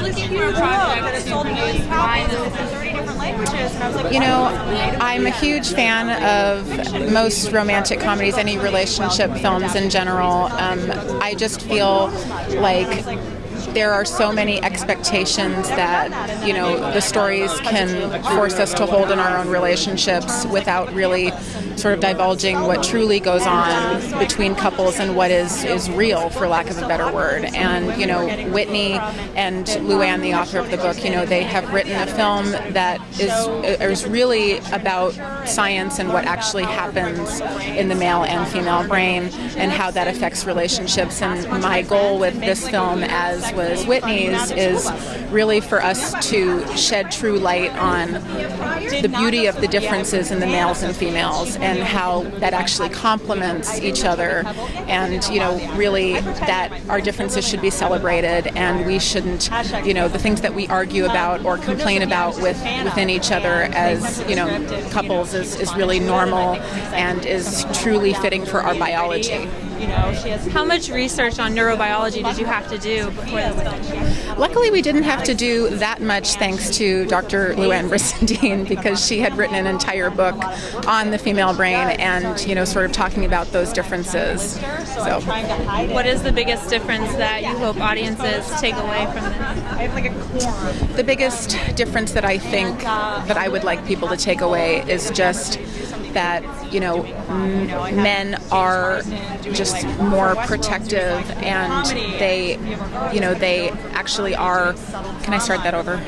looking for a project to produce, why this? I'm a huge fan of most romantic comedies, any relationship films in general. I just feel like there are so many expectations that, the stories can force us to hold in our own relationships without really sort of divulging what truly goes on between couples and what is real, for lack of a better word. And, Whitney and Luann, the author of the book, they have written a film that is really about science and what actually happens in the male and female brain and how that affects relationships. And my goal with this film, as was Whitney's, is really for us to shed true light on the beauty of the differences in the males and females and how that actually complements each other, and really that our differences should be celebrated and we shouldn't, the things that we argue about or complain about within each other as couples is really normal and is truly fitting for our biology. How much research on neurobiology did you have to do before this film? Luckily, we didn't have to do that much, thanks to Dr. Luann Brissendine, because she had written an entire book on the female brain and, sort of talking about those differences. So, what is the biggest difference that you hope audiences take away from this? The biggest difference that I think that I would like people to take away is just that, men are just more protective, and they actually are. Can I start that over?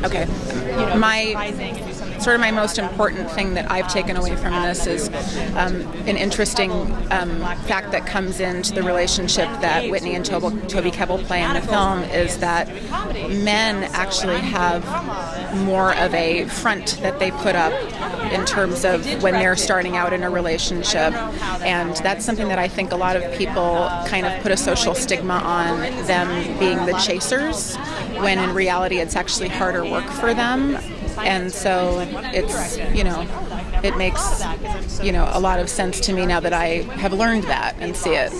Okay. My most important thing that I've taken away from this is an interesting fact that comes into the relationship that Whitney and Toby Kebbell play in the film, is that men actually have more of a front that they put up in terms of when they're starting out in a relationship, and that's something that I think a lot of people kind of put a social stigma on them being the chasers, when in reality it's actually harder work for them. And so it's, it makes, a lot of sense to me now that I have learned that and see it.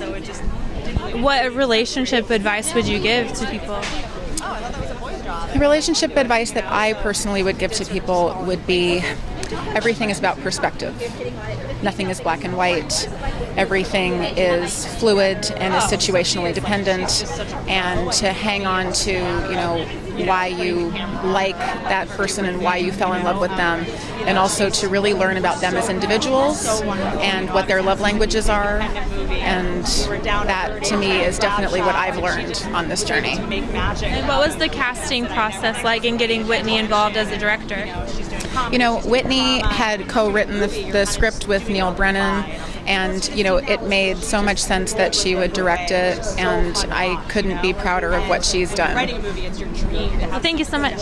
What relationship advice would you give to people? The relationship advice that I personally would give to people would be, everything is about perspective. Nothing is black and white. Everything is fluid and is situationally dependent, and to hang on to, why you like that person and why you fell in love with them, and also to really learn about them as individuals and what their love languages are. And that, to me, is definitely what I've learned on this journey. And what was the casting process like in getting Whitney involved as a director? Whitney had co-written the script with Neil Brennan, and it made so much sense that she would direct it, and I couldn't be prouder of what she's done. Well, thank you so much.